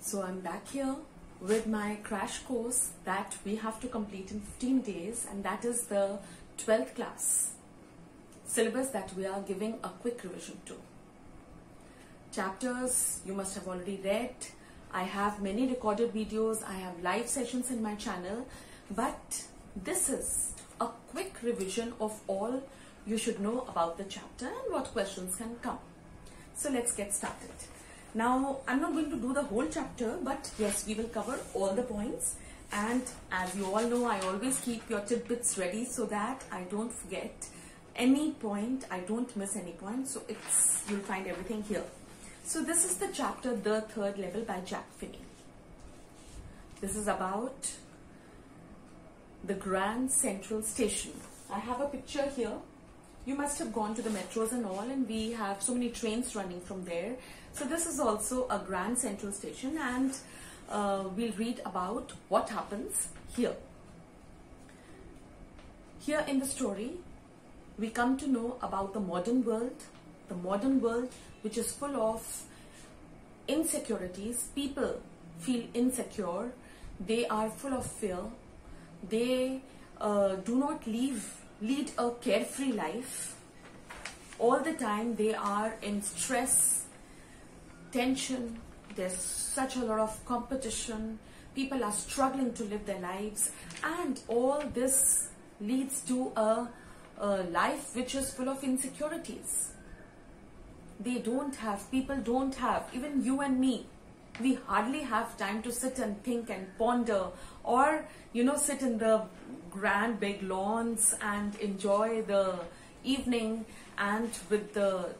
So I'm back here with my crash course that we have to complete in 15 days, and that is the 12th class syllabus that we are giving a quick revision to. Chapters you must have already read. I have many recorded videos, I have live sessions in my channel, but this is a quick revision of all you should know about the chapter and what questions can come. So let's get started. Now, I'm not going to do the whole chapter, but yes, we will cover all the points. And as you all know, I always keep your tidbits ready so that I don't forget any point, I don't miss any point. So you'll find everything here. So this is the chapter, The Third Level by Jack Finney. This is about the Grand Central Station. I have a picture here. You must have gone to the metros and all, and we have so many trains running from there. So this is also a Grand Central Station, and we'll read about what happens here. Here in the story, we come to know about the modern world which is full of insecurities. People feel insecure, they are full of fear, they do not lead a carefree life. All the time they are in stress, tension, there's such a lot of competition, people are struggling to live their lives, and all this leads to a life which is full of insecurities. People don't have, even you and me, we hardly have time to sit and think and ponder, or sit in the grand big lawns and enjoy the evening and with the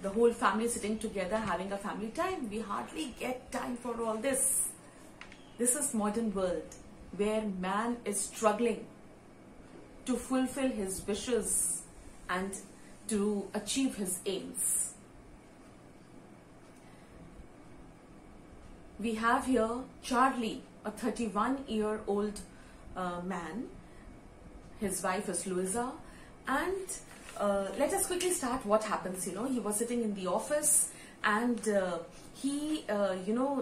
whole family sitting together having a family time. We hardly get time for all this. This is modern world where man is struggling to fulfill his wishes and to achieve his aims. We have here Charlie, a 31-year-old man. His wife is Louisa, and let us quickly start what happens. He was sitting in the office, and he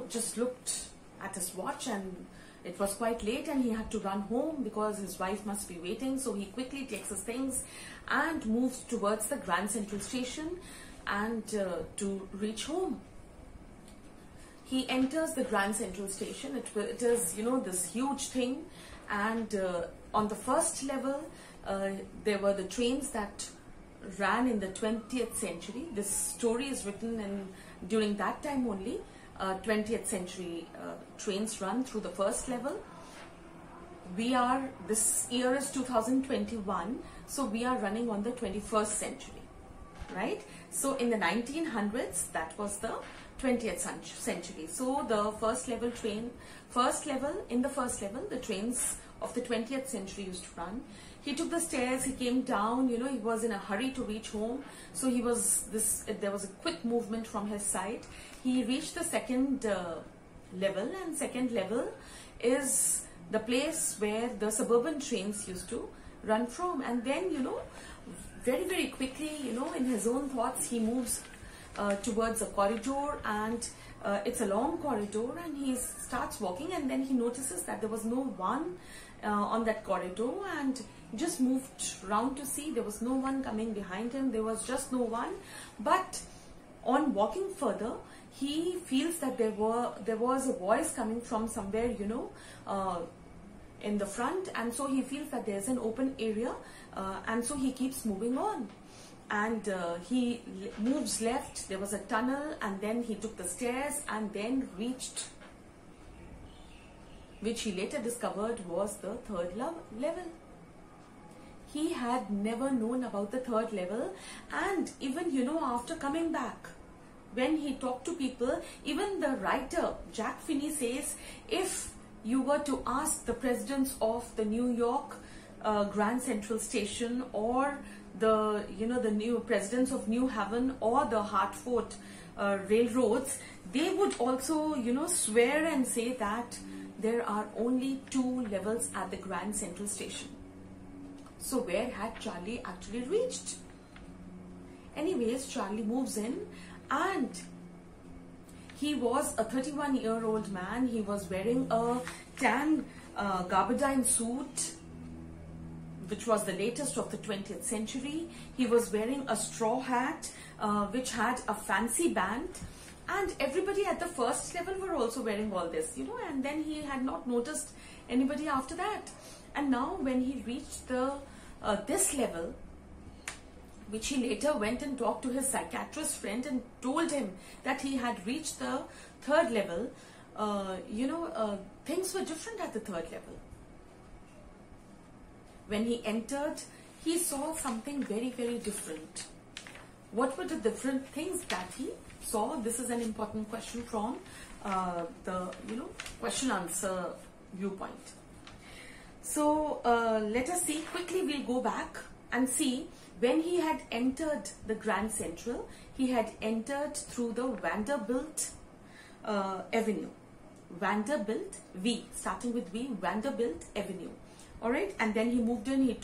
just looked at his watch, and it was quite late, and he had to run home because his wife must be waiting. So he quickly takes his things and moves towards the Grand Central Station and to reach home. He enters the Grand Central Station. It is this huge thing, and on the first level there were the trains that ran in the 20th century. This story is written during that time only. 20th century trains run through the first level. This year is 2021, so we are running on the 21st century, right? So in the 1900s, that was the 20th century. So the first level, the trains of the 20th century used to run. He took the stairs, he came down, he was in a hurry to reach home. So there was a quick movement from his side. He reached the second level, and second level is the place where the suburban trains used to run from. And then, very, very quickly, in his own thoughts, he moves towards a corridor, and it's a long corridor, and he starts walking, and then he notices that there was no one on that corridor, and just moved round to see. There was no one coming behind him, there was just no one. But on walking further, he feels that there was a voice coming from somewhere in the front, and so he feels that there's an open area, and so he keeps moving on. And he moves left, there was a tunnel, and then he took the stairs and then reached, which he later discovered was the third level. He had never known about the third level, and even after coming back, when he talked to people, even the writer Jack Finney says, if you were to ask the presidents of the New York Grand Central Station, or the new presidents of New Haven or the Hartford railroads, they would also swear and say that there are only 2 levels at the Grand Central Station. So where had Charlie actually reached? Anyways, Charlie moves in, and He was a 31-year-old man. He was wearing a tan gabardine suit, which was the latest of the 20th century. He was wearing a straw hat, which had a fancy band. And everybody at the first level were also wearing all this, and then he had not noticed anybody after that. And now when he reached this level, which he later went and talked to his psychiatrist friend and told him that he had reached the third level, things were different at the third level. When he entered, he saw something very, very different. What were the different things that he saw? This is an important question from the question answer viewpoint. So let us see, quickly we'll go back and see. When he had entered the Grand Central, he had entered through the Vanderbilt Avenue. Vanderbilt, starting with V, Vanderbilt Avenue. Alright, and then he moved in,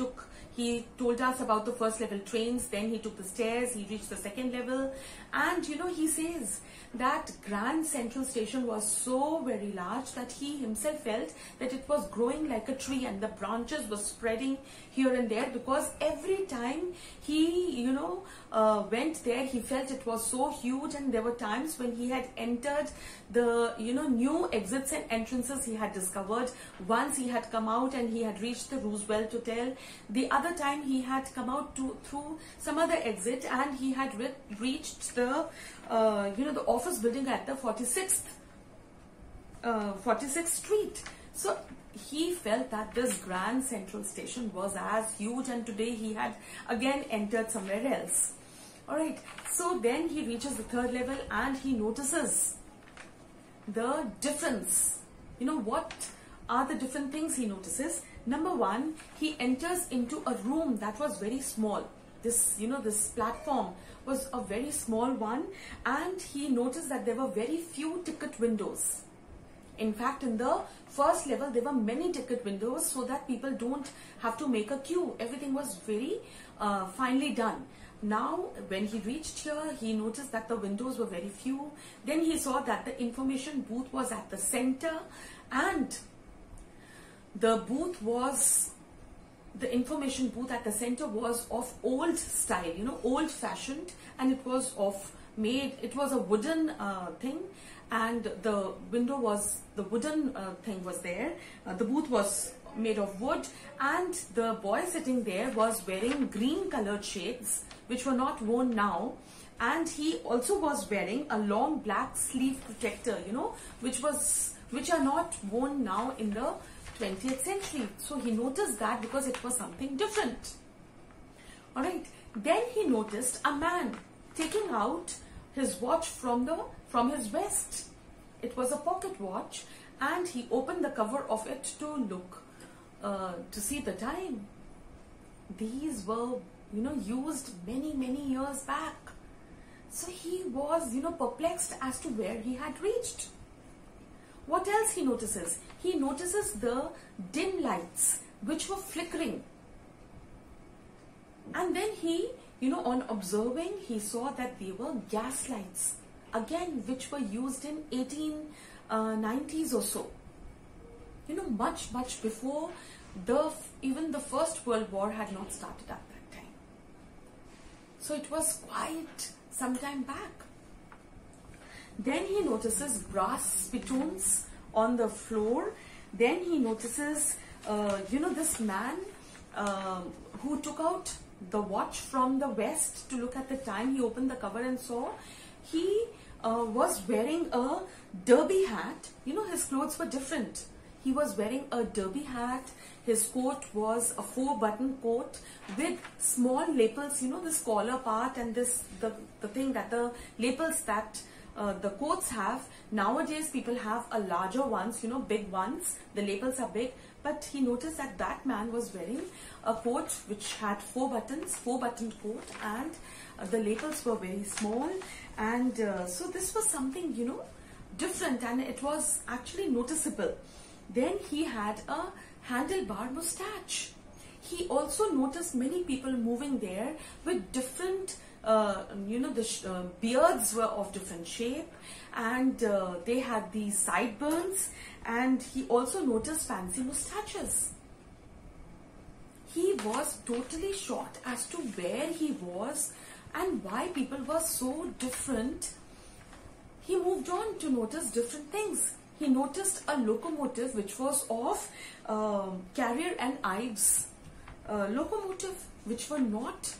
he told us about the first level trains, then he took the stairs, he reached the second level, and he says that Grand Central Station was so very large that he himself felt that it was growing like a tree and the branches were spreading here and there, because every time he went there, he felt it was so huge. And there were times when he had entered the new exits and entrances he had discovered. Once he had come out and he had reached the Roosevelt Hotel. The other time he had come out through some other exit and he had reached the the office building at the 46th Street. So he felt that this Grand Central Station was as huge, and today he had again entered somewhere else. Alright, so then he reaches the third level and he notices the difference. What are the different things he notices? Number one, he enters into a room that was very small. This platform was a very small one, and he noticed that there were very few ticket windows. In fact, in the first level, there were many ticket windows so that people don't have to make a queue. Everything was very finely done. Now, when he reached here, he noticed that the windows were very few. Then he saw that the information booth was at the center, and the information booth at the center was of old style, old fashioned, and it was it was a wooden thing, and the wooden thing was there. The booth was made of wood, and the boy sitting there was wearing green colored shades, which were not worn now, and he also was wearing a long black sleeve protector, which are not worn now in the 20th century. So he noticed that because it was something different. Alright, then he noticed a man taking out his watch from his vest. It was a pocket watch, and he opened the cover of it to look to see the time. These were used many years back. So he was perplexed as to where he had reached. What else he notices? He notices the dim lights which were flickering. And then he, on observing, he saw that they were gas lights, again, which were used in 1890s or so. Much before even the First World War had not started at that time. So it was quite some time back. Then he notices brass spittoons on the floor. Then he notices, this man who took out the watch from the vest to look at the time. He opened the cover and saw he was wearing a derby hat. His clothes were different. He was wearing a derby hat. His coat was a 4-button coat with small lapels, this collar part and the thing that the lapels that the coats have. Nowadays people have a larger ones, big ones. The lapels are big, but he noticed that that man was wearing a coat which had 4 buttons, 4-buttoned coat, and the lapels were very small. And so this was something, different, and it was actually noticeable. Then he had a handlebar moustache. He also noticed many people moving there with different, the beards were of different shape, and they had these sideburns, and he also noticed fancy mustaches. He was totally shocked as to where he was and why people were so different. He moved on to notice different things. He noticed a locomotive which was of Carrier and Ives locomotive, which were not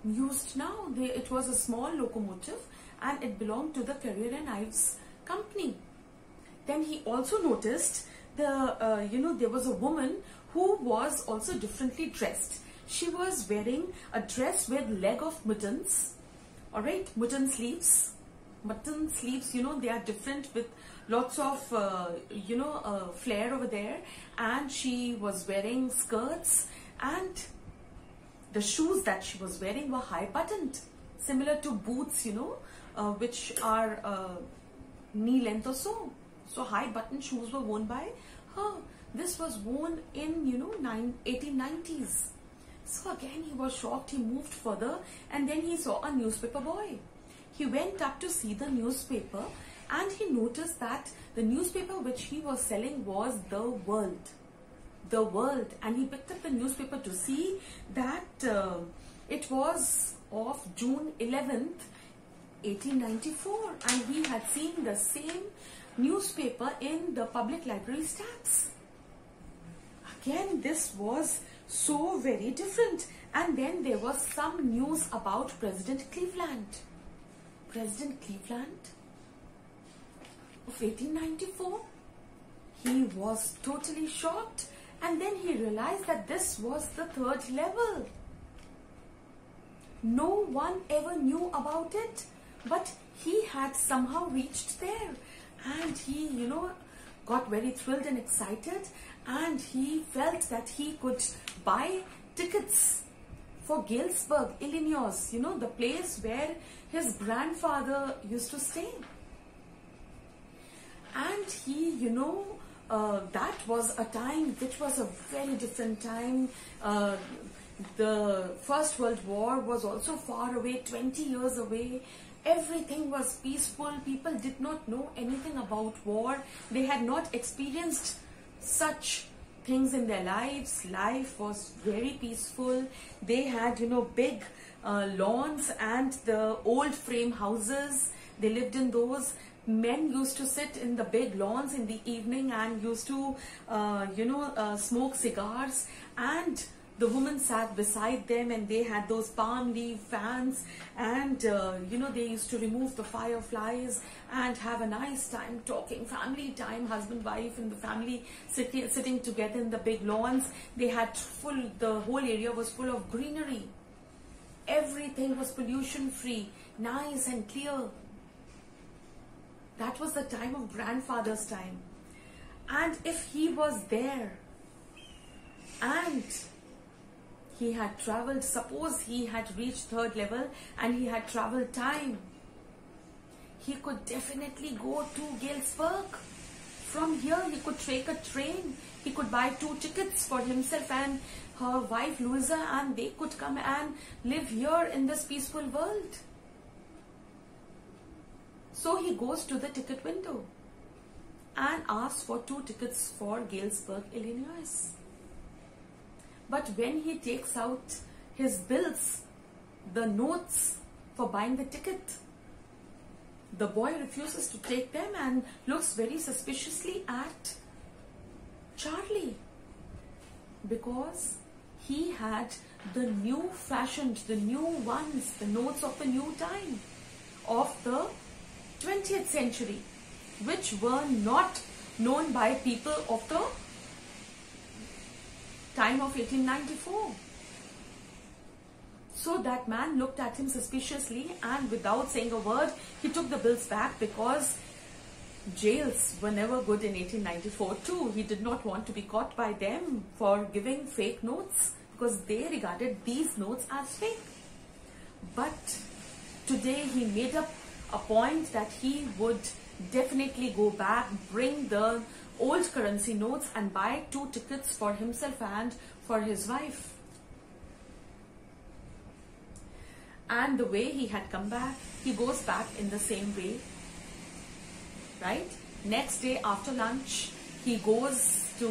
used now. It was a small locomotive and it belonged to the Carrier and Ives company. Then he also noticed there was a woman who was also differently dressed. She was wearing a dress with leg of mittens, alright, mitten sleeves. Mutton sleeves, they are different with lots of, flare over there. And she was wearing skirts, and the shoes that she was wearing were high buttoned, similar to boots, which are knee length or so. So high button shoes were worn by her. This was worn in, 1890s. So again, he was shocked. He moved further, and then he saw a newspaper boy. He went up to see the newspaper, and he noticed that the newspaper which he was selling was The World. The World. And he picked up the newspaper to see that it was of June 11th, 1894. And he had seen the same newspaper in the public library stacks. Again, this was so very different. And then there was some news about President Cleveland. President Cleveland of 1894. He was totally shocked, and then he realized that this was the third level. No one ever knew about it, but he had somehow reached there, and he, got very thrilled and excited, and he felt that he could buy tickets for Galesburg, Illinois, the place where his grandfather used to stay. And he, that was a time which was a very different time. The First World War was also far away, 20 years away. Everything was peaceful. People did not know anything about war. They had not experienced such things in their lives. Life was very peaceful. They had, big lawns and the old frame houses. They lived in those. Men used to sit in the big lawns in the evening and used to, smoke cigars, and the women sat beside them, and they had those palm leaf fans, and they used to remove the fireflies and have a nice time talking, family time, husband, wife, and the family sitting together in the big lawns. They had the whole area was full of greenery. Everything was pollution free, nice and clear. That was the time of grandfather's time. And if he was there and he had traveled, suppose he had reached third level and he had traveled time, he could definitely go to Galesburg. From here he could take a train. He could buy 2 tickets for himself and her wife Louisa, and they could come and live here in this peaceful world. So he goes to the ticket window and asks for 2 tickets for Galesburg, Illinois. But when he takes out his bills, the notes for buying the ticket, the boy refuses to take them and looks very suspiciously at Charlie, because he had the new fashioned, the new ones, the notes of the new time of the 20th century, which were not known by people of the time of 1894. So that man looked at him suspiciously, and without saying a word, he took the bills back, because jails were never good in 1894 too. He did not want to be caught by them for giving fake notes, because they regarded these notes as fake. But today he made up a point that he would definitely go back, bring the old currency notes and buy 2 tickets for himself and for his wife. And the way he had come back, he goes back in the same way, right? Next day after lunch, he goes to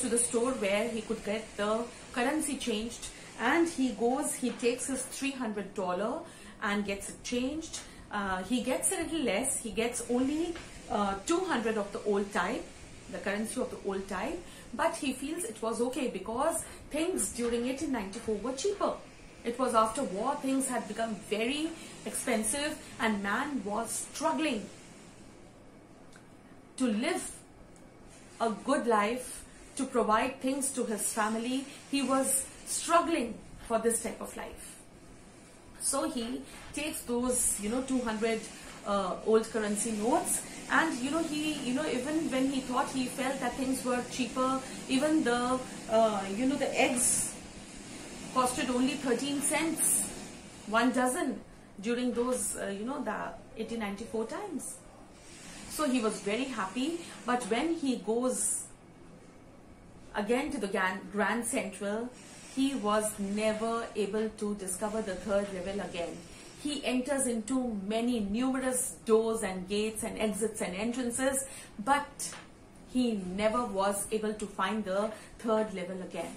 the store where he could get the currency changed, and he takes his $300 and gets it changed. He gets a little less. He gets only 200 of the old type, the currency of the old type, but he feels it was okay because things during 1894 were cheaper. It was after war, things had become very expensive and man was struggling to live a good life, to provide things to his family. He was struggling for this type of life. So he takes those, 200 old currency notes, and even when he thought, he felt that things were cheaper, even the the eggs costed only 13 cents, 1 dozen during those the 1894 times. So he was very happy. But when he goes again to the Grand Central, he was never able to discover the 3rd level again. He enters into numerous doors and gates and exits and entrances, but he never was able to find the 3rd level again.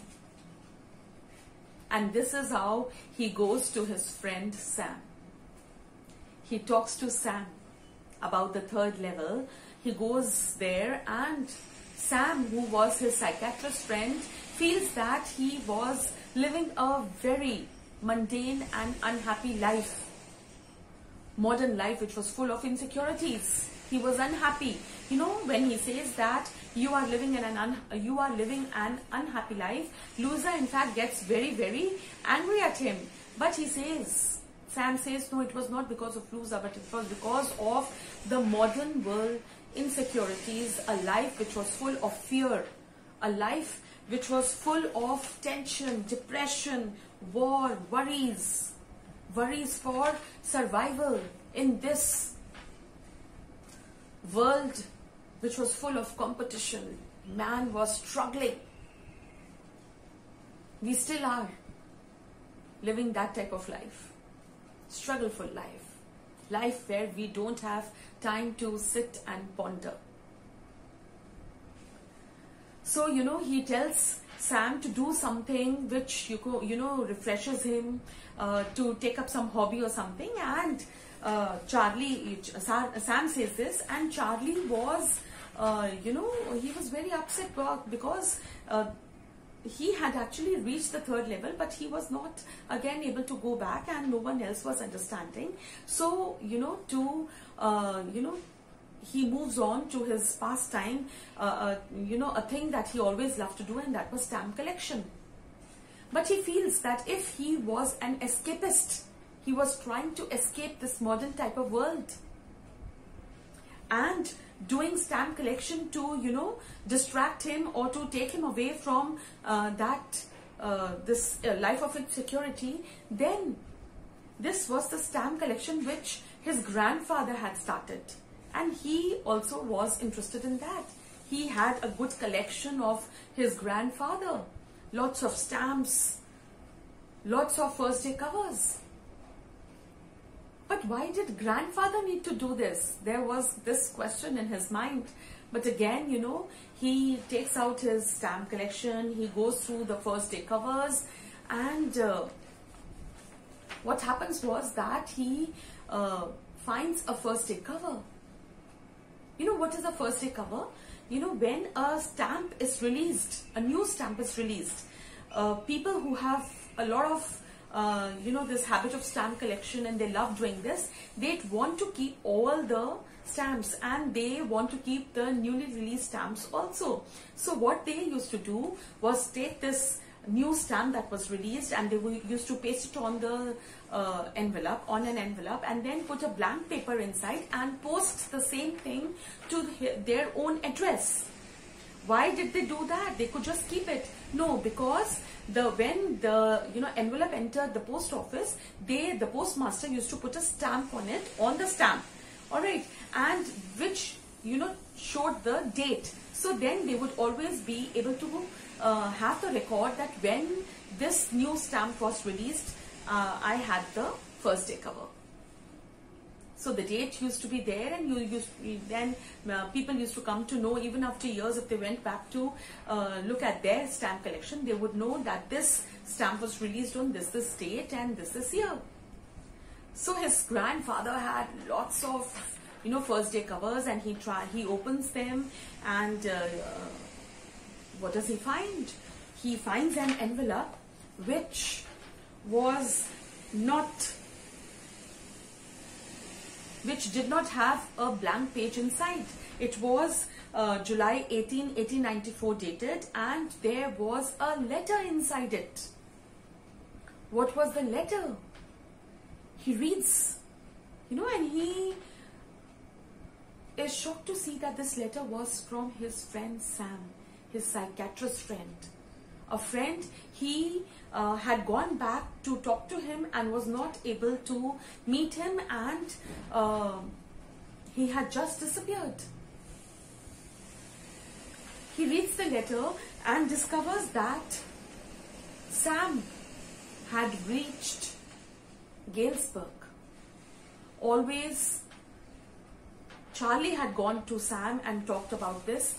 And this is how he goes to his friend Sam. He talks to Sam about the 3rd level. He goes there, and Sam, who was his psychiatrist friend, feels that he was living a very mundane and unhappy life. Modern life which was full of insecurities. He was unhappy. When he says that you are living an unhappy life, Louisa in fact gets very, very angry at him. But Sam says, no, it was not because of Louisa, but it was because of the modern world insecurities, a life which was full of fear, a life which was full of tension, depression, war, worries for survival in this world which was full of competition. Man was struggling. We still are living that type of life, struggleful life where we don't have time to sit and ponder. So he tells Sam to do something which refreshes him, to take up some hobby or something, and Sam says this, and Charlie was he was very upset because he had actually reached the 3rd level, but he was not again able to go back, and no one else was understanding. So he moves on to his pastime, a thing that he always loved to do, and that was stamp collection. But he feels that if he was an escapist, he was trying to escape this modern type of world, and doing stamp collection to distract him or to take him away from this life of insecurity, then this was the stamp collection which his grandfather had started, and he also was interested in that. He had a good collection of his grandfather, lots of stamps, lots of first day covers. But why did grandfather need to do this? There was this question in his mind. But again, he takes out his stamp collection, he goes through the first day covers, and what happens was that he finds a first day cover. What is a first day cover? When a stamp is released, a new stamp is released, people who have a lot of this habit of stamp collection, and they love doing this, they want to keep all the stamps, and they want to keep the newly released stamps also. So what they used to do was take this new stamp that was released, and they used to paste it on the envelope, and then put a blank paper inside and post the same thing to their own address. Why did they do that? They could just keep it. No, because when the envelope entered the post office, the postmaster used to put a stamp on it, on the stamp. All right, and which showed the date. So then they would always be able to have the record that when this new stamp was released, I had the first day cover. So the date used to be there, and then people used to come to know, even after years, if they went back to look at their stamp collection, they would know that this stamp was released on this date and this year. So his grandfather had lots of, first day covers, and he opens them, and what does he find? He finds an envelope which did not have a blank page inside. It was July 18, 1894 dated, and there was a letter inside it. What was the letter? He reads, and he is shocked to see that this letter was from his friend Sam, his psychiatrist friend. A friend he had gone back to talk to him and was not able to meet him, and he had just disappeared. He reads the letter and discovers that Sam had reached Galesburg. Always Charlie had gone to Sam and talked about this,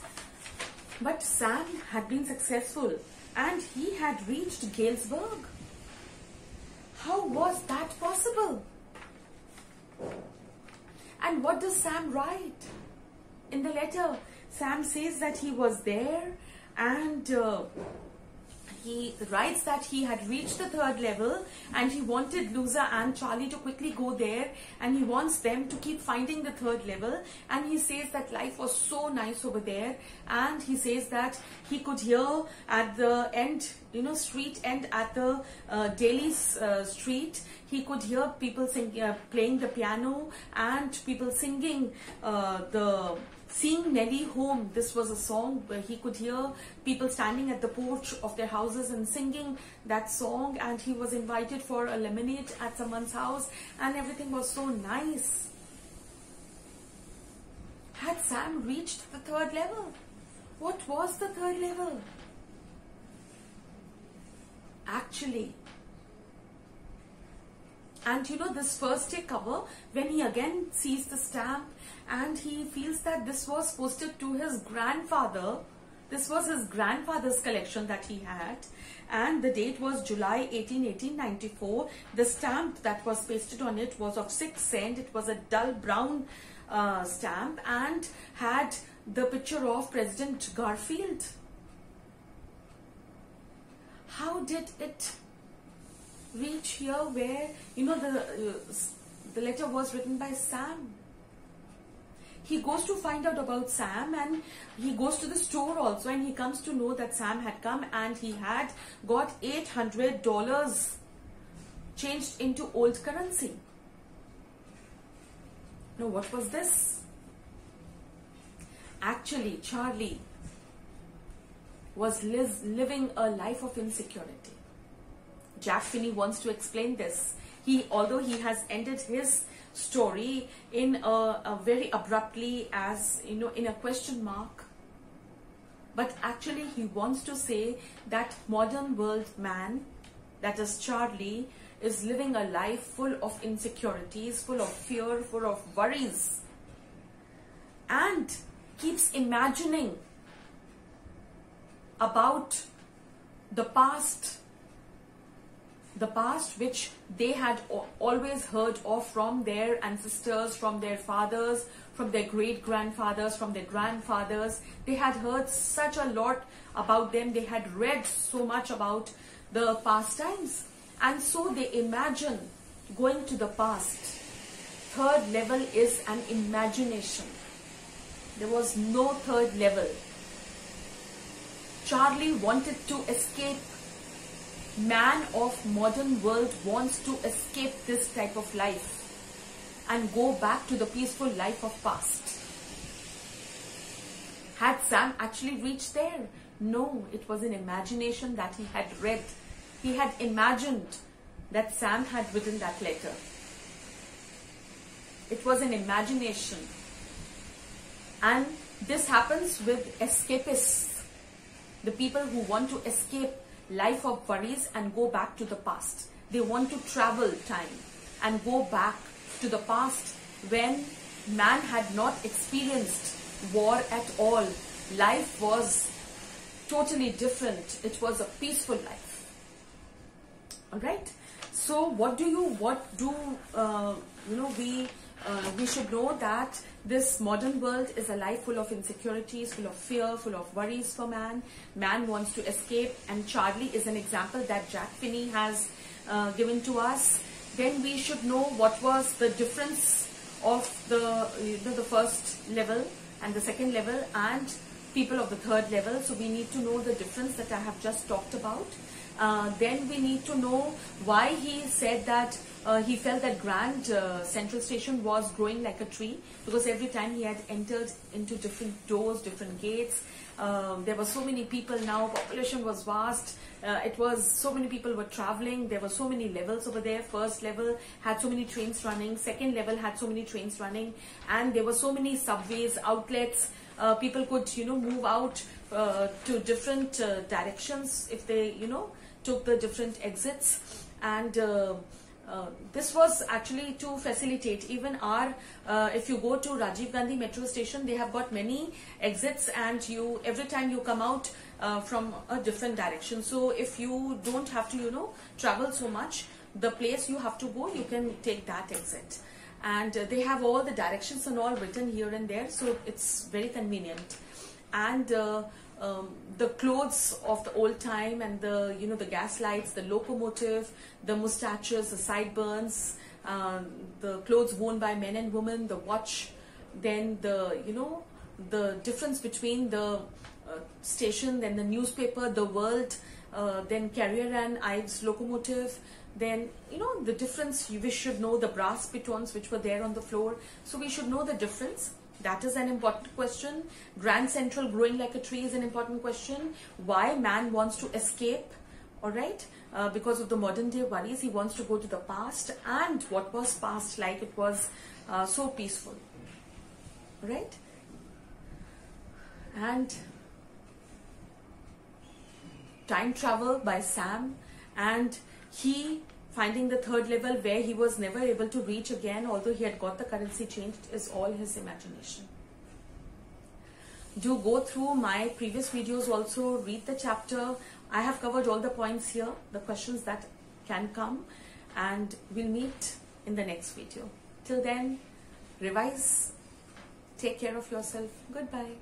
but Sam had been successful and he had reached Galesburg. How was that possible? And what does Sam write in the letter? Sam says that he was there, and he writes that he had reached the 3rd level and he wanted Louisa and Charlie to quickly go there, and he wants them to keep finding the 3rd level. And he says that life was so nice over there, and he says that he could hear at the end, street end at the Daly Street, he could hear people playing the piano and people singing Seeing Nellie Home. This was a song where he could hear people standing at the porch of their houses and singing that song, and he was invited for a lemonade at someone's house, and everything was so nice. Had Sam reached the 3rd level? What was the 3rd level? Actually, and this first day cover, when he again sees the stamp and he feels that this was posted to his grandfather, this was his grandfather's collection that he had, and the date was July 18, 1894. The stamp that was pasted on it was of 6 cents. It was a dull brown stamp and had the picture of President Garfield. How did it reach here where, the letter was written by Sam? He goes to find out about Sam, and he goes to the store also, and he comes to know that Sam had come and he had got $800 changed into old currency. Now, what was this? Actually, Charlie was living a life of insecurity. Jack Finney wants to explain this. Although he has ended his story in a very abruptly, as in a question mark, but actually he wants to say that modern world man, that is Charlie, is living a life full of insecurities, full of fear, full of worries, and keeps imagining about the past which they had always heard of from their ancestors, from their fathers, from their great-grandfathers, from their grandfathers. They had heard such a lot about them. They had read so much about the past times. And so they imagine going to the past. 3rd level is an imagination. There was no 3rd level. Charlie wanted to escape. Man of modern world wants to escape this type of life and go back to the peaceful life of past. Had Sam actually reached there? No, it was an imagination that he had read. He had imagined that Sam had written that letter. It was an imagination. And This happens with escapists, the people who want to escape life of worries and go back to the past. They want to travel time and go back to the past when man had not experienced war at all. Life was totally different. It was a peaceful life. All right. So we should know that this modern world is a life full of insecurities, full of fear, full of worries for man. Man wants to escape, and Charlie is an example that Jack Finney has given to us. Then we should know what was the difference of the first level and the second level and people of the third level. So we need to know the difference that I have just talked about. Then we need to know why he said that he felt that Grand Central Station was growing like a tree, because every time he had entered into different doors, different gates, there were so many people now, population was vast, so many people were traveling, there were so many levels over there. First level had so many trains running, second level had so many trains running, and there were so many subways, outlets. People could, move out to different directions if they, took the different exits. And this was actually to facilitate even if you go to Rajiv Gandhi metro station, they have got many exits, and every time you come out from a different direction. So if you don't have to, travel so much, the place you have to go, you can take that exit. And they have all the directions and all written here and there, so it's very convenient. And the clothes of the old time, and the gas lights, the locomotive, the mustaches, the sideburns, the clothes worn by men and women, the watch, then the difference between the station, then the newspaper, the world, then Carrier and Ives locomotive, then the difference. We should know the brass pitons which were there on the floor, so we should know the difference. That is an important question. Grand Central growing like a tree is an important question. Why man wants to escape, all right, because of the modern day worries. He wants to go to the past, and what was past like. It was so peaceful, right? And Time Travel by Sam, and he finding the third level where he was never able to reach again, although he had got the currency changed, is all his imagination. Do go through my previous videos also, read the chapter. I have covered all the points here, the questions that can come, and we'll meet in the next video. Till then, revise, take care of yourself. Goodbye.